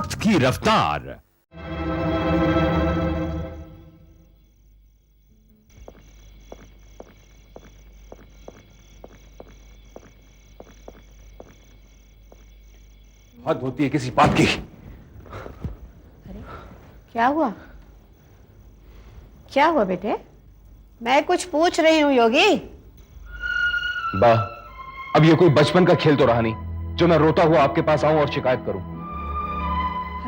वक्त की रफ्तार। हद होती है किसी बात की। अरे क्या हुआ? क्या हुआ बेटे? मैं कुछ पूछ रही हूँ योगी। बा, अब ये कोई बचपन का खेल तो रहा नहीं जो मैं रोता हुआ आपके पास आऊं और शिकायत करूं।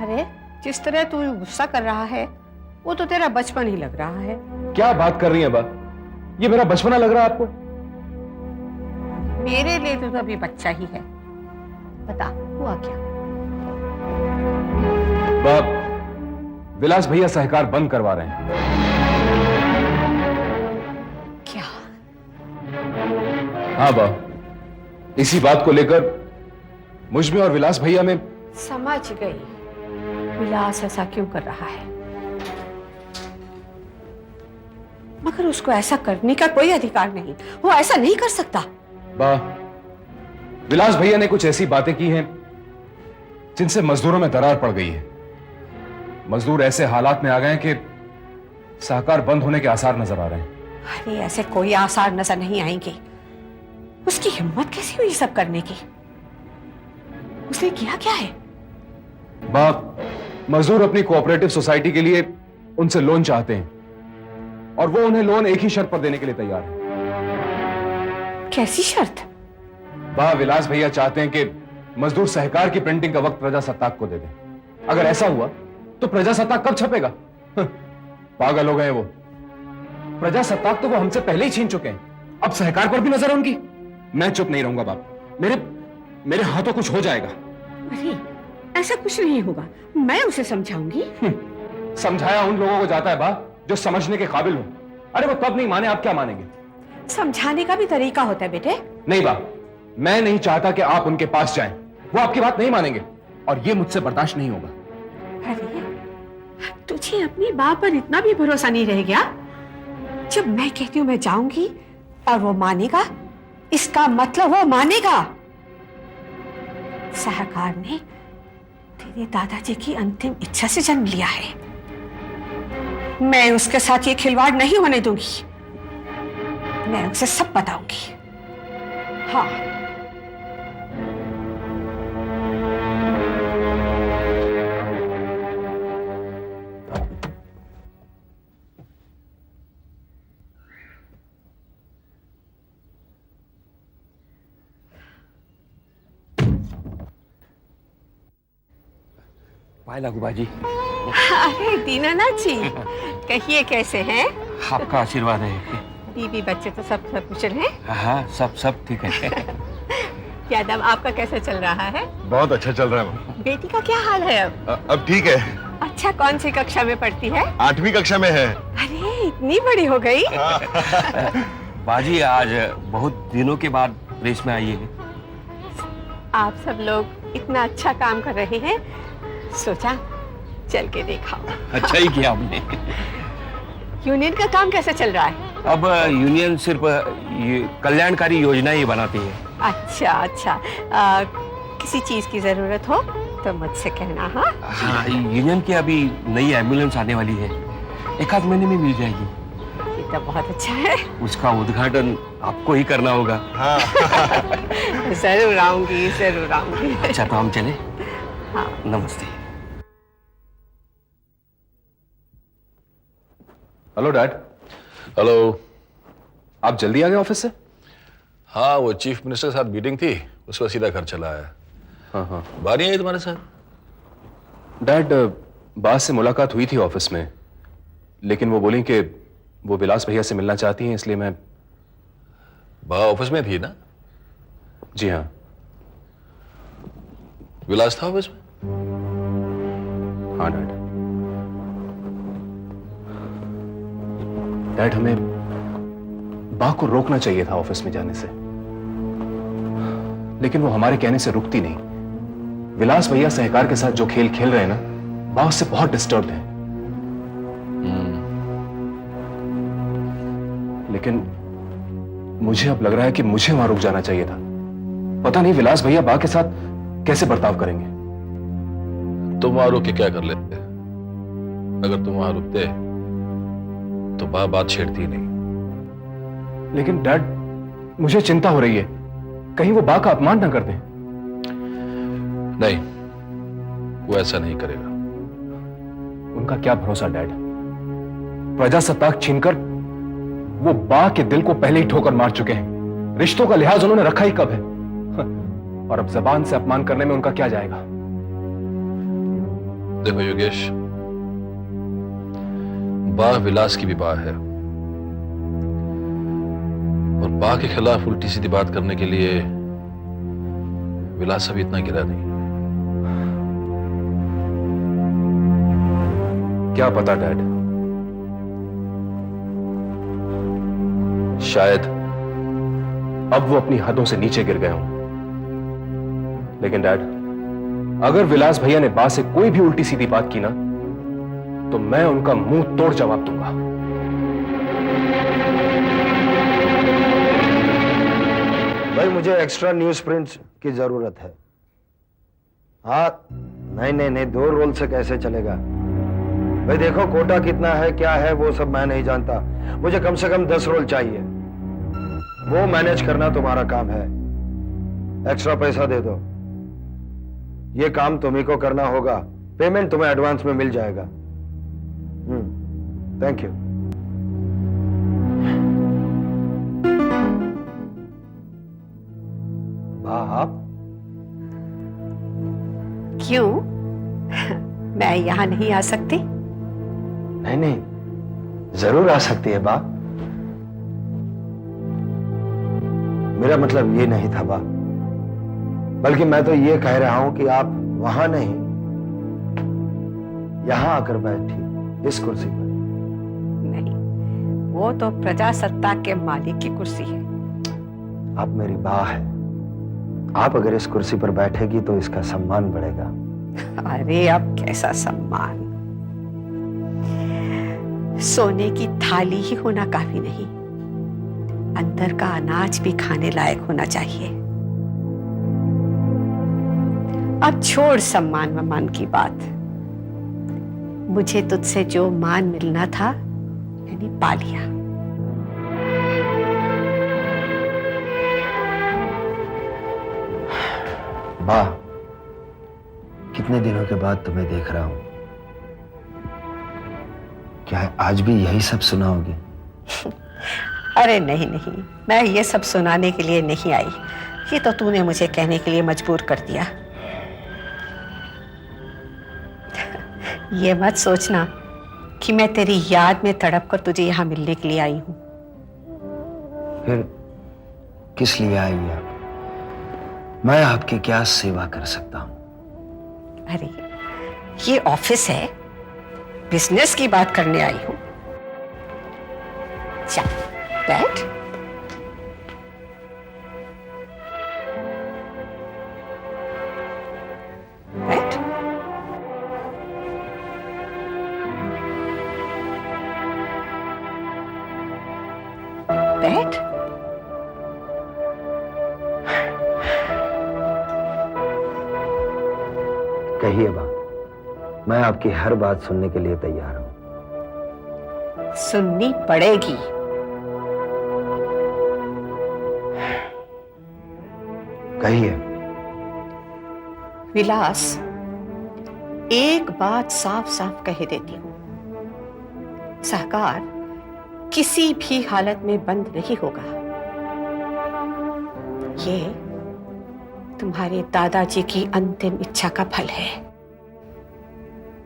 अरे जिस तरह तू गुस्सा कर रहा है वो तो तेरा बचपन ही लग रहा है। क्या बात कर रही हैं बा? ये मेरा बचपना लग रहा है आपको? मेरे लिए तो अभी बच्चा ही है। बता हुआ क्या? बा, विलास भैया सहकार बंद करवा रहे हैं। क्या? हाँ बा, इसी बात को लेकर मुझ में और विलास भैया में। समझ गई, विलास ऐसा क्यों कर रहा है, मगर उसको ऐसा करने का कोई अधिकार नहीं। वो ऐसा नहीं कर सकता। बा, विलास भैया ने कुछ ऐसी बातें की हैं जिनसे मजदूरों में दरार पड़ गई है। मजदूर ऐसे हालात में आ गए कि सहकार बंद होने के आसार नजर आ रहे हैं। अरे ऐसे कोई आसार नजर नहीं आएंगे। उसकी हिम्मत कैसी हुई सब करने की? उसने किया क्या है? बाप, मजदूर अपनी कोऑपरेटिव सोसाइटी के लिए उनसे लोन चाहते हैं और वो उन्हें लोन एक ही शर्त पर देने के लिए तैयार है। कैसी शर्त? विलास भैया चाहते हैं कि मजदूर सहकार की प्रिंटिंग का वक्त प्रजासत्ताक को दे दें। अगर ऐसा हुआ तो प्रजासत्ताक कब छपेगा? पागल हो गए वो। प्रजासत्ताक तो वो हमसे पहले ही छीन चुके हैं। अब सहकार पर भी नजर है उनकी। मैं चुप नहीं रहूंगा बाप। मेरे हाथों कुछ हो जाएगा। अरे ऐसा कुछ नहीं होगा, मैं उसे समझाऊंगी। समझाया उन लोगों को जाता है बा जो समझने के काबिल हो। अरे वो तब नहीं माने, आप क्या मानेंगे? समझाने का भी तरीका होता है बेटे। नहीं बा, मैं नहीं चाहता कि आप उनके पास जाएं। वो आपकी बात नहीं मानेंगे और ये मुझसे बर्दाश्त नहीं होगा। अरे तुझे अपनी बात पर इतना भी भरोसा नहीं रह गया? जब मैं कहती हूँ मैं जाऊंगी और वो मानेगा, इसका मतलब वो मानेगा। सहकार ने तेरे दादाजी की अंतिम इच्छा से जन्म लिया है। मैं उसके साथ ये खिलवाड़ नहीं होने दूंगी। मैं उसे सब बताऊंगी। हाँ। पाए लागू बाजी। अरे दीनानाथ जी, कहिए कैसे हैं? आपका आशीर्वाद है। बीवी बच्चे तो सब कुशल हैं? हाँ, सब ठीक है। यादव आपका कैसा चल रहा है? बहुत अच्छा चल रहा है। बेटी का क्या हाल है अब? अब ठीक है। अच्छा, कौन सी कक्षा में पढ़ती है? 8वीं कक्षा में है। अरे इतनी बड़ी हो गई। बाजी आज बहुत दिनों के बाद प्रेस में आई है। आप सब लोग इतना अच्छा काम कर रहे हैं, सोचा चल के देखा। अच्छा ही किया आपने। यूनियन का काम कैसे चल रहा है? अब यूनियन सिर्फ कल्याणकारी योजनाएं ही बनाती है। अच्छा, किसी चीज की जरूरत हो तो मुझसे कहना। हाँ, यूनियन की अभी नई एम्बुलेंस आने वाली है, एक आध महीने में मिल जाएगी। ये तो बहुत अच्छा है। उसका उद्घाटन आपको ही करना होगा। हाँ। जरूर आऊंगी, जरूर आऊंगी। अच्छा तो हम चले। हाँ। नमस्ते। Hello dad. हेलो। आप जल्दी आ गए ऑफिस से? हाँ, वो चीफ मिनिस्टर के साथ मीटिंग थी, उसके बाद सीधा घर चला आया। हाँ। बारी आई तुम्हारे साथ? डैड, बास से मुलाकात हुई थी ऑफिस में, लेकिन वो बोली कि वो विलास भैया से मिलना चाहती हैं, इसलिए मैं। बा ऑफिस में थी ना? जी हाँ। विलास था ऑफिस में? हाँ डैड। डैड, हमें बा को रोकना चाहिए था ऑफिस में जाने से, लेकिन वो हमारे कहने से रुकती नहीं। विलास भैया सहकार के साथ जो खेल खेल रहे हैं ना, बा उससे बहुत डिस्टर्ब है। लेकिन मुझे अब लग रहा है कि मुझे वहां रुक जाना चाहिए था। पता नहीं विलास भैया बा के साथ कैसे बर्ताव करेंगे। तुम वहां रुक के क्या कर लेते? अगर तुम वहां रुकते तो बात छेड़ती नहीं। लेकिन डैड, मुझे चिंता हो रही है, कहीं वो बा का अपमान ना कर दें। नहीं, वो ऐसा नहीं करेगा। उनका क्या भरोसा डैड? प्रजासत्ताक छीनकर वो बा के दिल को पहले ही ठोकर मार चुके हैं। रिश्तों का लिहाज उन्होंने रखा ही कब है? और अब जबान से अपमान करने में उनका क्या जाएगा? देखो योगेश, बा विलास की भी बा है, और बा के खिलाफ उल्टी सीधी बात करने के लिए विलास अभी इतना गिरा नहीं। क्या पता डैड, शायद अब वो अपनी हदों से नीचे गिर गए हों। लेकिन डैड, अगर विलास भैया ने बा से कोई भी उल्टी सीधी बात की ना, तो मैं उनका मुंह तोड़ जवाब दूंगा। भाई मुझे एक्स्ट्रा न्यूज प्रिंट की जरूरत है। हाँ, नहीं, 2 रोल से कैसे चलेगा भाई? देखो कोटा कितना है, क्या है, वो सब मैं नहीं जानता। मुझे कम से कम 10 रोल चाहिए। वो मैनेज करना तुम्हारा काम है। एक्स्ट्रा पैसा दे दो। ये काम तुम्ही को करना होगा। पेमेंट तुम्हें एडवांस में मिल जाएगा। Thank you. आप क्यों? मैं यहां नहीं आ सकती? नहीं, जरूर आ सकती है बा। मेरा मतलब ये नहीं था बा, बल्कि मैं तो ये कह रहा हूं कि आप वहां नहीं, यहां आकर बैठी इस कुर्सी पर। नहीं, वो तो प्रजासत्ताक के मालिक की कुर्सी है। आप मेरी बा है। आप अगर इस कुर्सी पर बैठेगी तो इसका सम्मान बढ़ेगा। अरे अब कैसा सम्मान? सोने की थाली ही होना काफी नहीं, अंदर का अनाज भी खाने लायक होना चाहिए। अब छोड़ सम्मान वमान की बात। मुझे तुझसे जो मान मिलना था मैंने पा लिया। बा, कितने दिनों के बाद तुम्हें देख रहा हूं। क्या आज भी यही सब सुनाओगे? अरे नहीं, मैं ये सब सुनाने के लिए नहीं आई। ये तो तूने मुझे कहने के लिए मजबूर कर दिया। ये मत सोचना कि मैं तेरी याद में तड़प कर तुझे यहां मिलने के लिए आई हूं। फिर किस लिए आई आप? मैं आपकी क्या सेवा कर सकता हूं? अरे ये ऑफिस है, बिजनेस की बात करने आई हूं। चल बैठ। बैठ। बैठ। कहिए बा, मैं आपकी हर बात सुनने के लिए तैयार हूं। सुननी पड़ेगी। कहिए। विलास, एक बात साफ साफ कह देती हूं, सहकार किसी भी हालत में बंद नहीं होगा। ये तुम्हारे दादाजी की अंतिम इच्छा का फल है।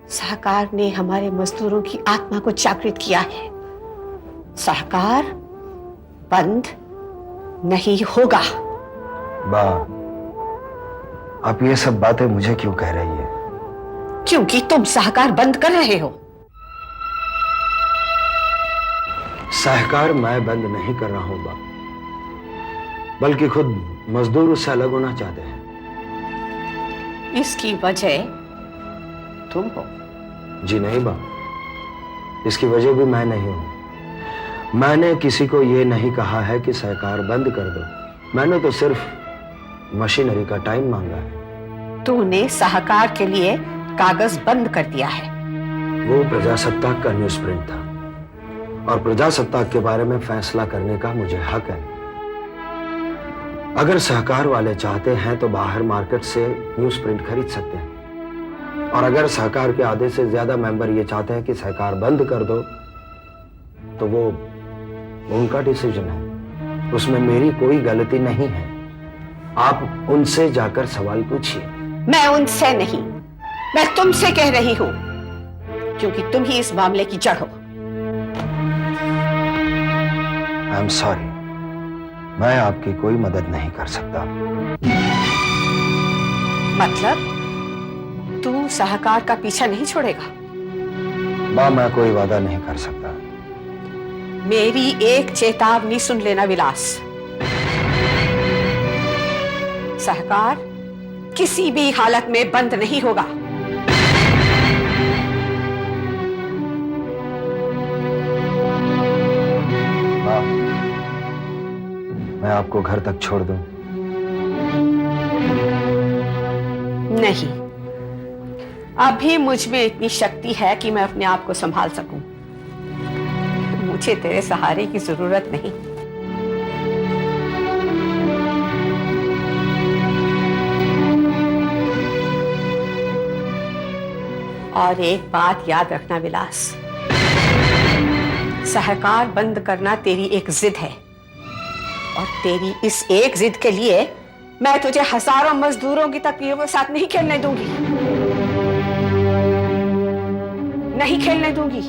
सहकार ने हमारे मजदूरों की आत्मा को जागृत किया है। सहकार बंद नहीं होगा। बा, आप ये सब बातें मुझे क्यों कह रही है? क्योंकि तुम सहकार बंद कर रहे हो। सहकार मैं बंद नहीं कर रहा हूं बा, बल्कि खुद मजदूर उससे अलग होना चाहते हैं। इसकी वजह तुम हो। जी नहीं बा, इसकी वजह भी मैं नहीं हूं। मैंने किसी को यह नहीं कहा है कि सहकार बंद कर दो। मैंने तो सिर्फ मशीनरी का टाइम मांगा है। तूने सहकार के लिए कागज बंद कर दिया है। वो प्रजासत्ताक का न्यूज प्रिंट था और प्रजासत्ताक के बारे में फैसला करने का मुझे हक है। अगर सहकार वाले चाहते हैं तो बाहर मार्केट से न्यूज प्रिंट खरीद सकते हैं, और अगर सहकार के आधे से ज्यादा मेंबर ये चाहते हैं कि सहकार बंद कर दो तो वो उनका डिसीजन है, उसमें मेरी कोई गलती नहीं है। आप उनसे जाकर सवाल पूछिए। मैं उनसे नहीं, मैं तुमसे कह रही हूं, क्योंकि तुम ही इस मामले की जड़ हो। आई एम सॉरी, मैं आपकी कोई मदद नहीं कर सकता। मतलब तू सहकार का पीछा नहीं छोड़ेगा? मां, मैं कोई वादा नहीं कर सकता। मेरी एक चेतावनी सुन लेना विलास, सहकार किसी भी हालत में बंद नहीं होगा। मां, मैं आपको घर तक छोड़ दूं? नहीं, अभी मुझ में इतनी शक्ति है कि मैं अपने आप को संभाल सकूं। मुझे तेरे सहारे की जरूरत नहीं। और एक बात याद रखना विलास, सहकार बंद करना तेरी एक जिद है, और तेरी इस एक जिद के लिए मैं तुझे हजारों मजदूरों की तकलीफों के साथ नहीं खेलने दूंगी, नहीं खेलने दूंगी।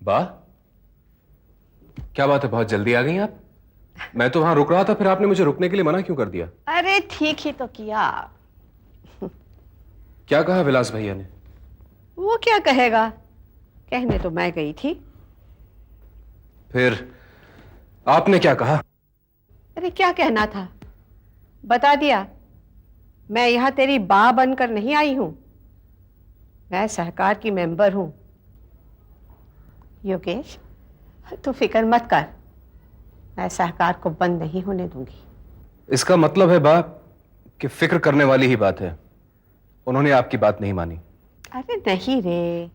बा, क्या बात है, बहुत जल्दी आ गई आप? मैं तो वहां रुक रहा था, फिर आपने मुझे रुकने के लिए मना क्यों कर दिया? अरे ठीक ही तो किया। क्या कहा विलास भैया ने? वो क्या कहेगा, कहने तो मैं गई थी। फिर आपने क्या कहा? अरे क्या कहना था, बता दिया। मैं यहां तेरी बा बनकर नहीं आई हूं, मैं सहकार की मेंबर हूं। योगेश, तू फिक्र मत कर, मैं सहकार को बंद नहीं होने दूंगी। इसका मतलब है बा कि फिक्र करने वाली ही बात है, उन्होंने आपकी बात नहीं मानी। अरे नहीं रे।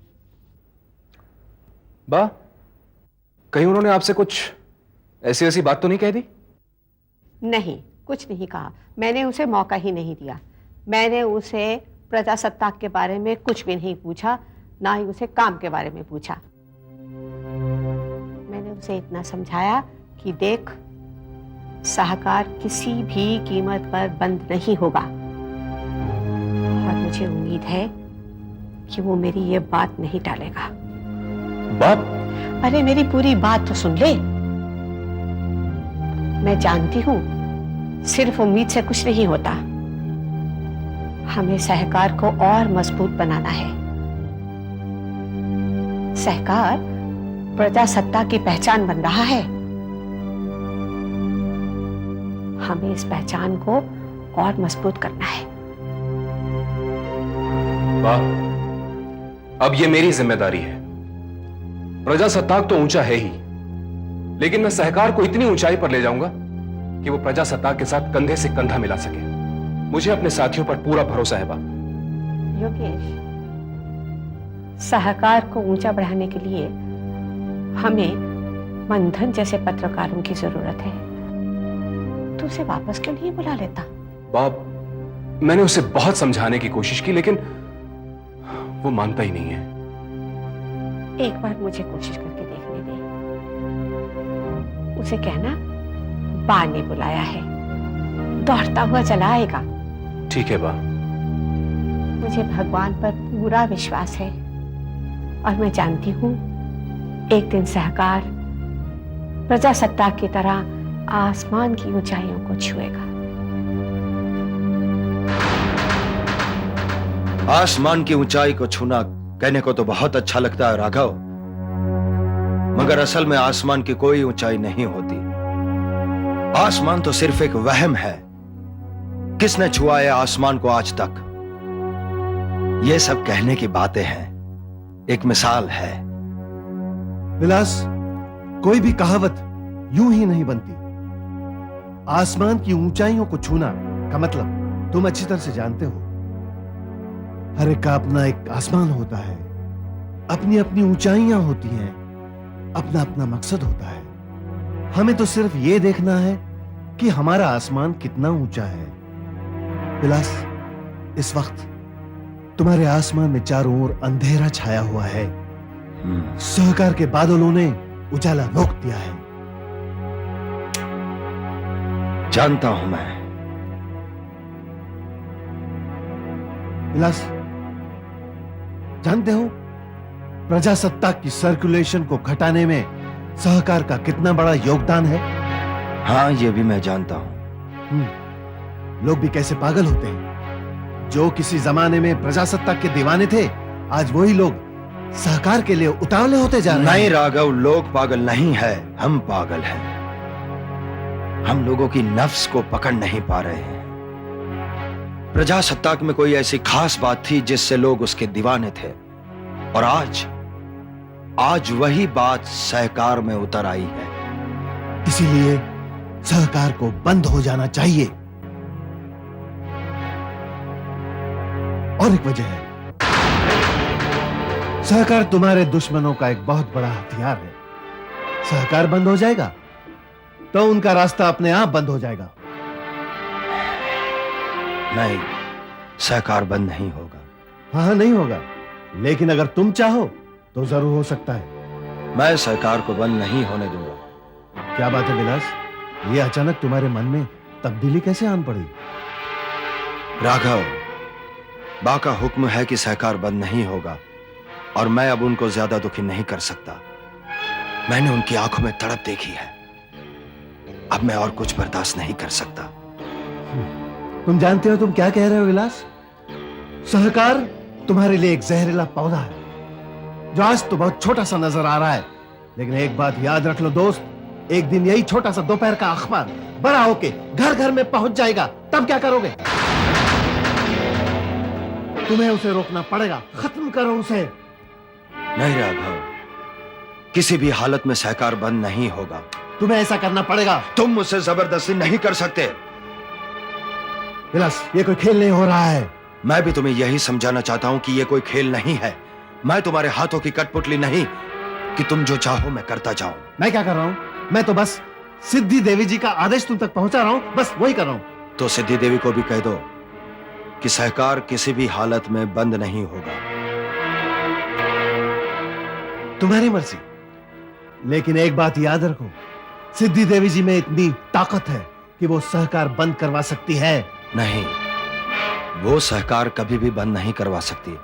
बा, कहीं उन्होंने आपसे कुछ ऐसी ऐसी बात तो नहीं कह दी? नहीं, कुछ नहीं कहा। मैंने उसे मौका ही नहीं दिया। मैंने उसे प्रजासत्ताक के बारे में कुछ भी नहीं पूछा, ना ही उसे काम के बारे में पूछा। मैंने उसे इतना समझाया कि देख, सहकार किसी भी कीमत पर बंद नहीं होगा, और मुझे उम्मीद है कि वो मेरी ये बात नहीं टालेगा। बाप, अरे मेरी पूरी बात तो सुन ले। मैं जानती हूं सिर्फ उम्मीद से कुछ नहीं होता, हमें सहकार को और मजबूत बनाना है। सहकार प्रजासत्ता की पहचान बन रहा है, हमें इस पहचान को और मजबूत करना है। वाह, अब ये मेरी जिम्मेदारी है। प्रजासत्ताक तो ऊंचा है ही, लेकिन मैं सहकार को इतनी ऊंचाई पर ले जाऊंगा कि वो प्रजासत्ताक के साथ कंधे से कंधा मिला सके। मुझे अपने साथियों पर पूरा भरोसा है बा। योगेश, सहकार को ऊंचा बढ़ाने के लिए हमें मंथन जैसे पत्रकारों की जरूरत है। तू उसे वापस क्यों नहीं बुला लेता? बाप, मैंने उसे बहुत समझाने की कोशिश की, लेकिन वो मानता ही नहीं है। एक बार मुझे कोशिश करके देखने दे। उसे कहना बा ने बुलाया है, दौड़ता हुआ चला आएगा। ठीक है बा। मुझे भगवान पर पूरा विश्वास है, और मैं जानती हूं एक दिन सहकार प्रजासत्ताक की तरह आसमान की ऊंचाइयों को छुएगा। आसमान की ऊंचाई को छूना कहने को तो बहुत अच्छा लगता है राघव, मगर असल में आसमान की कोई ऊंचाई नहीं होती। आसमान तो सिर्फ एक वहम है किसने छुआ है आसमान को आज तक? ये सब कहने की बातें हैं, एक मिसाल है। विलास, कोई भी कहावत यूं ही नहीं बनती। आसमान की ऊंचाइयों को छूना का मतलब तुम अच्छी तरह से जानते हो। हर एक का अपना एक आसमान होता है, अपनी अपनी ऊंचाइयां होती हैं, अपना अपना मकसद होता है। हमें तो सिर्फ ये देखना है कि हमारा आसमान कितना ऊंचा है। विलास, इस वक्त तुम्हारे आसमान में चारों ओर अंधेरा छाया हुआ है। सहकार के बादलों ने उजाला रोक दिया है। जानता हूं मैं। विलास, जानते हो प्रजासत्ताक की सर्कुलेशन को घटाने में सहकार का कितना बड़ा योगदान है? हाँ, ये भी मैं जानता हूं। लोग भी कैसे पागल होते हैं। जो किसी जमाने में प्रजासत्ताक के दीवाने थे, आज वही लोग सहकार के लिए उतावले होते जा रहे हैं। नहीं राघव, लोग पागल नहीं है, हम पागल हैं। हम लोगों की नफ्स को पकड़ नहीं पा रहे हैं। प्रजासत्ताक में कोई ऐसी खास बात थी जिससे लोग उसके दीवाने थे, और आज वही बात सहकार में उतर आई है। इसीलिए सहकार को बंद हो जाना चाहिए। और एक वजह है, सहकार तुम्हारे दुश्मनों का एक बहुत बड़ा हथियार है। सहकार बंद हो जाएगा तो उनका रास्ता अपने आप बंद हो जाएगा। नहीं, सहकार बंद नहीं होगा। हाँ, नहीं होगा, लेकिन अगर तुम चाहो तो जरूर हो सकता है। मैं सहकार को बंद नहीं होने दूंगा। क्या बात है विलास, ये अचानक तुम्हारे मन में तब्दीली कैसे आन पड़ी? राघव, बा का हुक्म है कि सहकार बंद नहीं होगा, और मैं अब उनको ज्यादा दुखी नहीं कर सकता। मैंने उनकी आंखों में तड़प देखी है, अब मैं और कुछ बर्दाश्त नहीं कर सकता। तुम जानते हो तुम क्या कह रहे हो विलास? सहकार तुम्हारे लिए एक जहरीला पौधा है, जो आज तो बहुत छोटा सा नजर आ रहा है, लेकिन एक बात याद रख लो दोस्त, एक दिन यही छोटा सा दोपहर का अखबार बड़ा होके घर घर में पहुंच जाएगा। तब क्या करोगे? तुम्हें उसे रोकना पड़ेगा। खत्म करो उसे। नहीं राघव, किसी भी हालत में सहकार बंद नहीं होगा। तुम्हें ऐसा करना पड़ेगा। तुम मुझसे जबरदस्ती नहीं कर सकते। विलास, ये कोई खेल नहीं हो रहा है। मैं भी तुम्हें यही समझाना चाहता हूं कि ये कोई खेल नहीं है। मैं तुम्हारे हाथों की कठपुतली नहीं कि तुम जो चाहो मैं करता जाऊं। मैं क्या कर रहा हूं? मैं तो बस सिद्धि देवी जी का आदेश तुम तक पहुंचा रहा हूं, बस वही कर रहा हूं। तो सिद्धि देवी को भी कह दो कि सहकार किसी भी हालत में बंद नहीं होगा। तुम्हारी मर्जी, लेकिन एक बात याद रखो, सिद्धि देवी जी में इतनी ताकत है कि वो सहकार बंद करवा सकती है। नहीं, वो सहकार कभी भी बंद नहीं करवा सकती।